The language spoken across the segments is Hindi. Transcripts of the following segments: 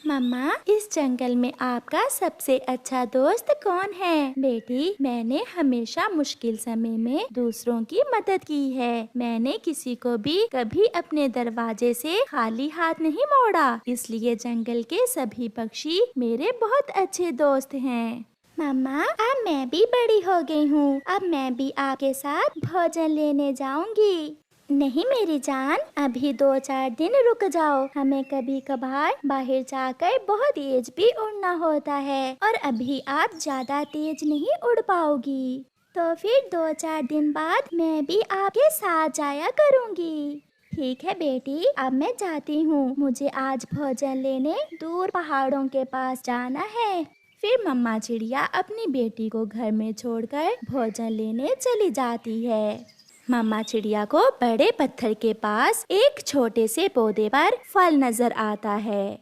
मम्मा, इस जंगल में आपका सबसे अच्छा दोस्त कौन है? बेटी, मैंने हमेशा मुश्किल समय में दूसरों की मदद की है। मैंने किसी को भी कभी अपने दरवाजे से खाली हाथ नहीं मोड़ा, इसलिए जंगल के सभी पक्षी मेरे बहुत अच्छे दोस्त हैं। मम्मा, अब मैं भी बड़ी हो गई हूँ। अब मैं भी आपके साथ भोजन लेने जाऊंगी। नहीं मेरी जान, अभी 2-4 दिन रुक जाओ। हमें कभी कभार बाहर जाकर बहुत तेज भी उड़ना होता है और अभी आप ज्यादा तेज नहीं उड़ पाओगी। तो फिर 2-4 दिन बाद मैं भी आपके साथ जाया करूँगी। ठीक है बेटी, अब मैं जाती हूँ। मुझे आज भोजन लेने दूर पहाड़ों के पास जाना है। फिर मम्मा चिड़िया अपनी बेटी को घर में छोड़कर भोजन लेने चली जाती है। मम्मा चिड़िया को बड़े पत्थर के पास एक छोटे से पौधे पर फल नजर आता है।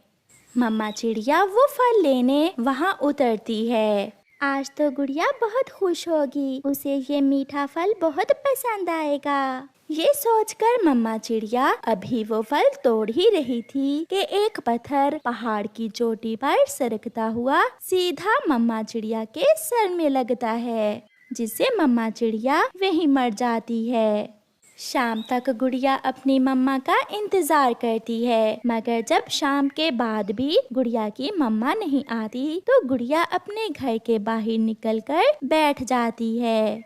मम्मा चिड़िया वो फल लेने वहाँ उतरती है। आज तो गुड़िया बहुत खुश होगी, उसे ये मीठा फल बहुत पसंद आएगा। ये सोचकर मम्मा चिड़िया अभी वो फल तोड़ ही रही थी कि एक पत्थर पहाड़ की चोटी पर सरकता हुआ सीधा मम्मा चिड़िया के सर में लगता है, जिससे मम्मा चिड़िया वहीं मर जाती है। शाम तक गुड़िया अपनी मम्मा का इंतजार करती है, मगर जब शाम के बाद भी गुड़िया की मम्मा नहीं आती तो गुड़िया अपने घर के बाहर निकलकर बैठ जाती है।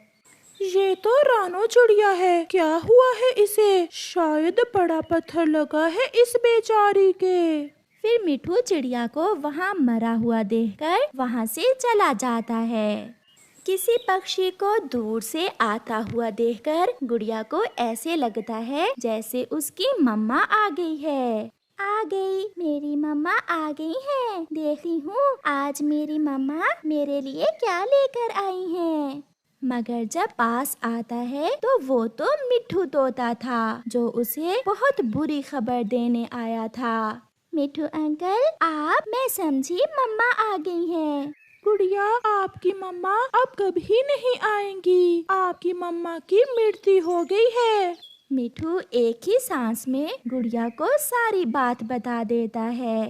ये तो रानो चिड़िया है, क्या हुआ है इसे? शायद बड़ा पत्थर लगा है इस बेचारी के। फिर मिठू चिड़िया को वहाँ मरा हुआ देखकर वहाँ से चला जाता है। किसी पक्षी को दूर से आता हुआ देखकर गुड़िया को ऐसे लगता है जैसे उसकी मम्मा आ गई है। आ गई, मेरी मम्मा आ गई है। देखती हूँ आज मेरी मम्मा मेरे लिए क्या लेकर आई हैं। मगर जब पास आता है तो वो तो मिठू तोता था, जो उसे बहुत बुरी खबर देने आया था। मिठू अंकल, मैं समझी मम्मा आ गई हैं। गुड़िया, आपकी मम्मा अब कभी नहीं आएंगी। आपकी मम्मा की मृत्यु हो गई है। मिठू एक ही सांस में गुड़िया को सारी बात बता देता है।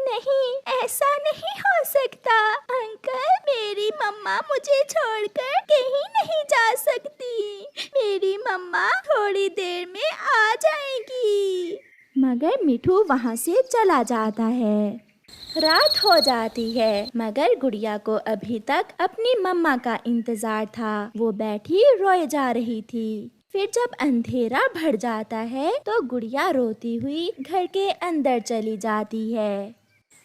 नहीं, ऐसा नहीं हो सकता अंकल, मेरी मम्मा मुझे छोड़कर कहीं नहीं जा सकती। मेरी मम्मा थोड़ी देर में आ जाएगी। मगर मिठू वहाँ से चला जाता है। रात हो जाती है, मगर गुड़िया को अभी तक अपनी मम्मा का इंतजार था। वो बैठी रोए जा रही थी। फिर जब अंधेरा भर जाता है तो गुड़िया रोती हुई घर के अंदर चली जाती है।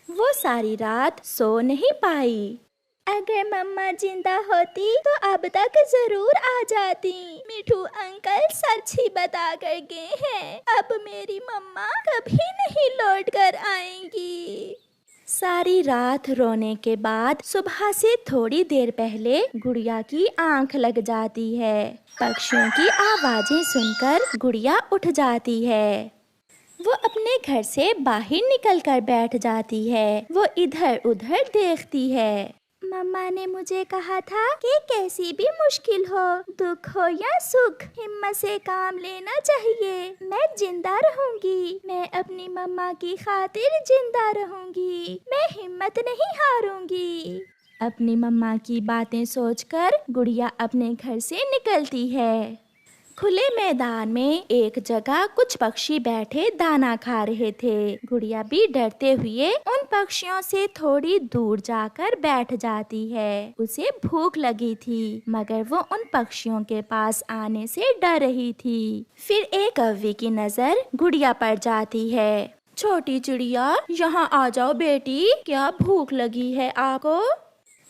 वो सारी रात सो नहीं पाई। अगर मम्मा जिंदा होती तो अब तक जरूर आ जाती। मिठू अंकल सच ही बता कर गए हैं, अब मेरी मम्मा कभी नहीं लौट कर आएंगी। सारी रात रोने के बाद सुबह से थोड़ी देर पहले गुड़िया की आंख लग जाती है। पक्षियों की आवाजें सुनकर गुड़िया उठ जाती है। वो अपने घर से बाहर निकलकर बैठ जाती है। वो इधर उधर देखती है। मम्मा ने मुझे कहा था कि कैसी भी मुश्किल हो, दुख हो या सुख, हिम्मत से काम लेना चाहिए। मैं जिंदा रहूंगी, मैं अपनी मम्मा की खातिर जिंदा रहूंगी, मैं हिम्मत नहीं हारूंगी। अपनी मम्मा की बातें सोचकर गुड़िया अपने घर से निकलती है। खुले मैदान में एक जगह कुछ पक्षी बैठे दाना खा रहे थे। गुड़िया भी डरते हुए उन पक्षियों से थोड़ी दूर जाकर बैठ जाती है। उसे भूख लगी थी, मगर वो उन पक्षियों के पास आने से डर रही थी। फिर एक कौवे की नजर गुड़िया पर जाती है। छोटी चिड़िया, यहाँ आ जाओ बेटी, क्या भूख लगी है आपको?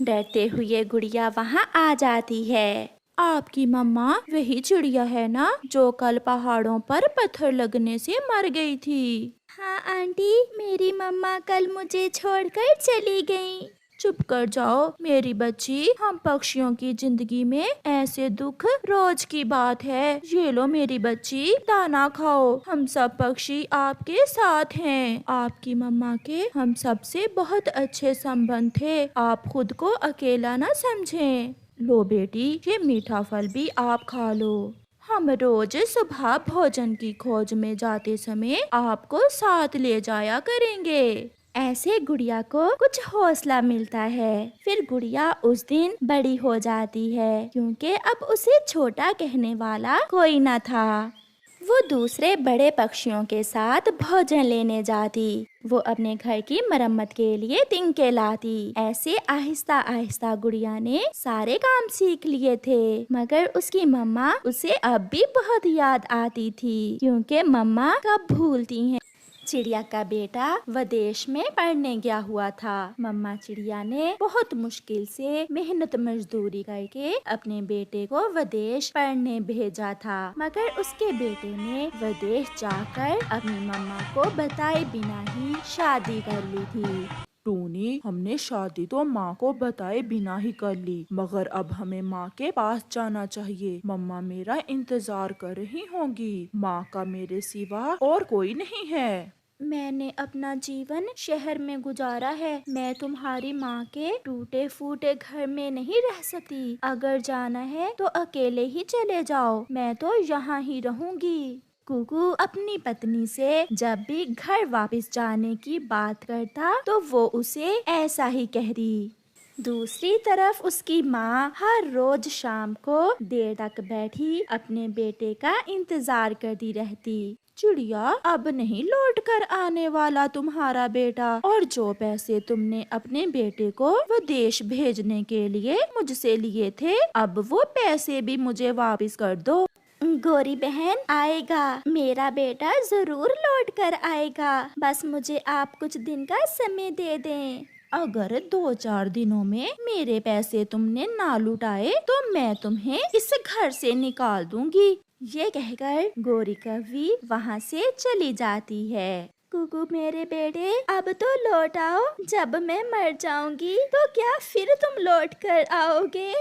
डरते हुए गुड़िया वहाँ आ जाती है। आपकी मम्मा वही चिड़िया है ना जो कल पहाड़ों पर पत्थर लगने से मर गई थी? हाँ आंटी, मेरी मम्मा कल मुझे छोड़कर चली गई। चुप कर जाओ मेरी बच्ची, हम पक्षियों की जिंदगी में ऐसे दुख रोज की बात है। ये लो मेरी बच्ची, दाना खाओ, हम सब पक्षी आपके साथ हैं। आपकी मम्मा के हम सबसे बहुत अच्छे संबंध थे, आप खुद को अकेला न समझें। लो बेटी, ये मीठा फल भी आप खा लो। हम रोज सुबह भोजन की खोज में जाते समय आपको साथ ले जाया करेंगे। ऐसे गुड़िया को कुछ हौसला मिलता है। फिर गुड़िया उस दिन बड़ी हो जाती है क्योंकि अब उसे छोटा कहने वाला कोई न था। वो दूसरे बड़े पक्षियों के साथ भोजन लेने जाती। वो अपने घर की मरम्मत के लिए तिनके लाती। ऐसे आहिस्ता आहिस्ता गुड़िया ने सारे काम सीख लिए थे, मगर उसकी मम्मा उसे अब भी बहुत याद आती थी क्योंकि मम्मा कब भूलती हैं। चिड़िया का बेटा विदेश में पढ़ने गया हुआ था। मम्मा चिड़िया ने बहुत मुश्किल से मेहनत मजदूरी करके अपने बेटे को विदेश पढ़ने भेजा था, मगर उसके बेटे ने विदेश जाकर अपनी मम्मा को बताए बिना ही शादी कर ली थी। टूनी, हमने शादी तो माँ को बताए बिना ही कर ली, मगर अब हमें माँ के पास जाना चाहिए। मम्मा मेरा इंतजार कर रही होंगी। माँ का मेरे सिवा और कोई नहीं है। मैंने अपना जीवन शहर में गुजारा है। मैं तुम्हारी माँ के टूटे फूटे घर में नहीं रह सकती। अगर जाना है तो अकेले ही चले जाओ, मैं तो यहाँ ही रहूंगी। कुकू अपनी पत्नी से जब भी घर वापस जाने की बात करता तो वो उसे ऐसा ही कहती। दूसरी तरफ उसकी माँ हर रोज शाम को देर तक बैठी अपने बेटे का इंतजार करती रहती। चिड़िया, अब नहीं लौट कर आने वाला तुम्हारा बेटा, और जो पैसे तुमने अपने बेटे को विदेश भेजने के लिए मुझसे लिए थे, अब वो पैसे भी मुझे वापस कर दो। गोरी बहन, आएगा, मेरा बेटा जरूर लौट कर आएगा। बस मुझे आप कुछ दिन का समय दे दें। अगर 2-4 दिनों में मेरे पैसे तुमने ना लुटाए तो मैं तुम्हें इस घर से निकाल दूंगी। ये कहकर गोरी कौवी वहाँ से चली जाती है। कुकू मेरे बेटे, अब तो लौट आओ। जब मैं मर जाऊंगी तो क्या फिर तुम लौट कर आओगे?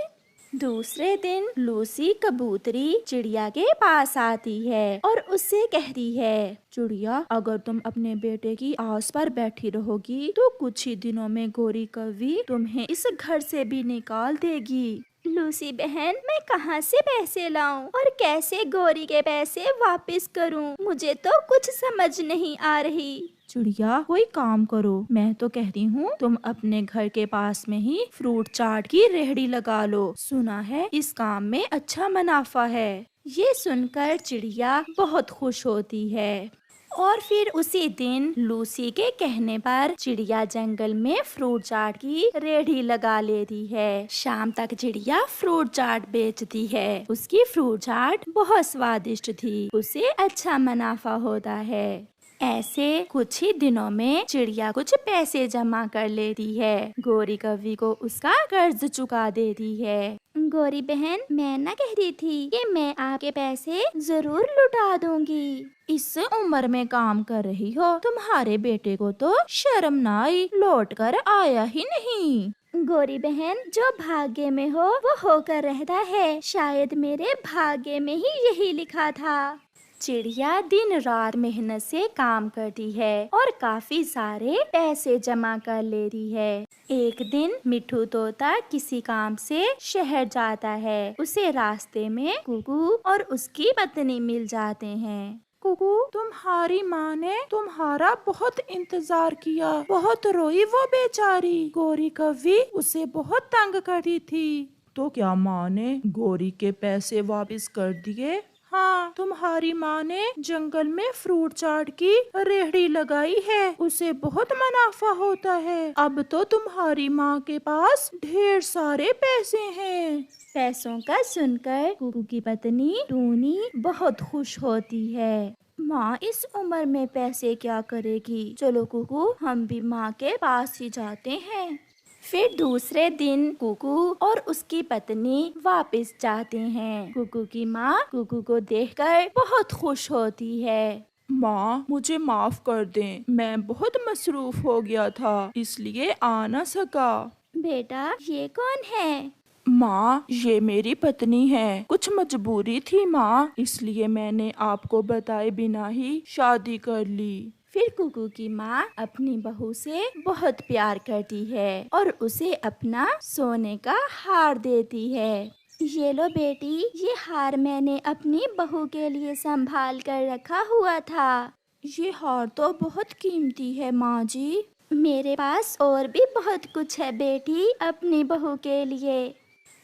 दूसरे दिन लूसी कबूतरी चिड़िया के पास आती है और उससे कहती है, चिड़िया, अगर तुम अपने बेटे की आस पर बैठी रहोगी तो कुछ ही दिनों में गोरी कौवी तुम्हें इस घर से भी निकाल देगी। लूसी बहन, मैं कहाँ से पैसे लाऊं और कैसे गोरी के पैसे वापस करूं? मुझे तो कुछ समझ नहीं आ रही। चिड़िया, कोई काम करो, मैं तो कहती हूँ तुम अपने घर के पास में ही फ्रूट चाट की रेहड़ी लगा लो। सुना है इस काम में अच्छा मुनाफा है। ये सुनकर चिड़िया बहुत खुश होती है और फिर उसी दिन लूसी के कहने पर चिड़िया जंगल में फ्रूट चाट की रेहड़ी लगा लेती है। शाम तक चिड़िया फ्रूट चाट बेचती है। उसकी फ्रूट चाट बहुत स्वादिष्ट थी। उसे अच्छा मुनाफा होता है। ऐसे कुछ ही दिनों में चिड़िया कुछ पैसे जमा कर लेती है। गोरी कौवी को उसका कर्ज चुका देती है। गोरी बहन, मैं न कह रही थी कि मैं आपके पैसे जरूर लुटा दूंगी। इस उम्र में काम कर रही हो, तुम्हारे बेटे को तो शर्म ना आई, लौट कर आया ही नहीं। गोरी बहन, जो भाग्य में हो वो होकर रहता है। शायद मेरे भाग्य में ही यही लिखा था। चिड़िया दिन रात मेहनत से काम करती है और काफी सारे पैसे जमा कर लेती है। एक दिन मिठू तोता किसी काम से शहर जाता है। उसे रास्ते में कुकू और उसकी पत्नी मिल जाते हैं। कुकू, तुम्हारी माँ ने तुम्हारा बहुत इंतजार किया, बहुत रोई वो बेचारी। गोरी कौवी उसे बहुत तंग करती थी। तो क्या माँ ने गोरी के पैसे वापस कर दिए? हाँ, तुम्हारी माँ ने जंगल में फ्रूट चाट की रेहड़ी लगाई है, उसे बहुत मुनाफा होता है। अब तो तुम्हारी माँ के पास ढेर सारे पैसे हैं। पैसों का सुनकर कुकू की पत्नी टूनी बहुत खुश होती है। माँ इस उम्र में पैसे क्या करेगी? चलो कुकू, हम भी माँ के पास ही जाते हैं। फिर दूसरे दिन कुकू और उसकी पत्नी वापस जाते हैं। कुकू की माँ कुकू को देखकर बहुत खुश होती है। माँ, मुझे माफ कर दें, मैं बहुत मसरूफ हो गया था, इसलिए आ न सका। बेटा, ये कौन है? माँ, ये मेरी पत्नी है। कुछ मजबूरी थी माँ, इसलिए मैंने आपको बताए बिना ही शादी कर ली। फिर कुकू की माँ अपनी बहू से बहुत प्यार करती है और उसे अपना सोने का हार देती है। ये लो बेटी, ये हार मैंने अपनी बहू के लिए संभाल कर रखा हुआ था। ये हार तो बहुत कीमती है माँ जी। मेरे पास और भी बहुत कुछ है बेटी अपनी बहू के लिए।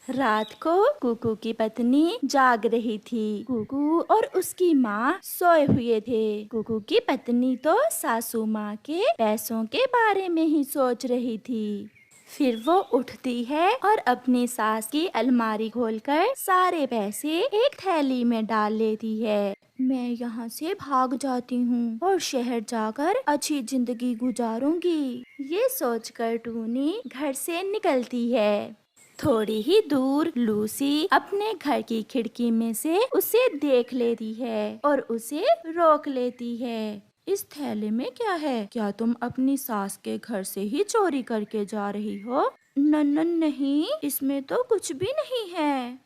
रात को कुकू की पत्नी जाग रही थी। कुकू और उसकी माँ सोए हुए थे। कुकू की पत्नी तो सासू माँ के पैसों के बारे में ही सोच रही थी। फिर वो उठती है और अपनी सास की अलमारी खोलकर सारे पैसे एक थैली में डाल लेती है। मैं यहाँ से भाग जाती हूँ और शहर जाकर अच्छी जिंदगी गुजारूंगी, ये सोचकर टूनी घर से निकलती है। थोड़ी ही दूर लूसी अपने घर की खिड़की में से उसे देख लेती है और उसे रोक लेती है। इस थैले में क्या है? क्या तुम अपनी सास के घर से ही चोरी करके जा रही हो? नहीं, इसमें तो कुछ भी नहीं है।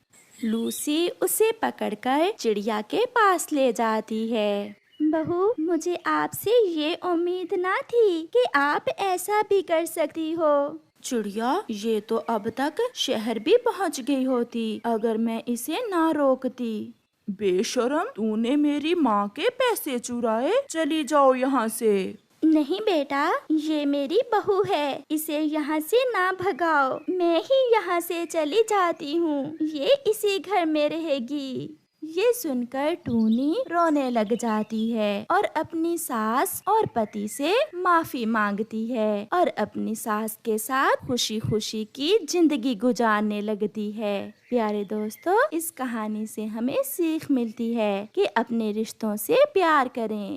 लूसी उसे पकड़कर चिड़िया के पास ले जाती है। बहू, मुझे आपसे ये उम्मीद ना थी कि आप ऐसा भी कर सकती हो। चिड़िया, ये तो अब तक शहर भी पहुंच गई होती अगर मैं इसे ना रोकती। बेशरम, तूने मेरी माँ के पैसे चुराए, चली जाओ यहाँ से। नहीं बेटा, ये मेरी बहू है, इसे यहाँ से ना भगाओ। मैं ही यहाँ से चली जाती हूँ, ये इसी घर में रहेगी। ये सुनकर टूनी रोने लग जाती है और अपनी सास और पति से माफी मांगती है और अपनी सास के साथ खुशी खुशी की जिंदगी गुजारने लगती है। प्यारे दोस्तों, इस कहानी से हमें सीख मिलती है कि अपने रिश्तों से प्यार करें।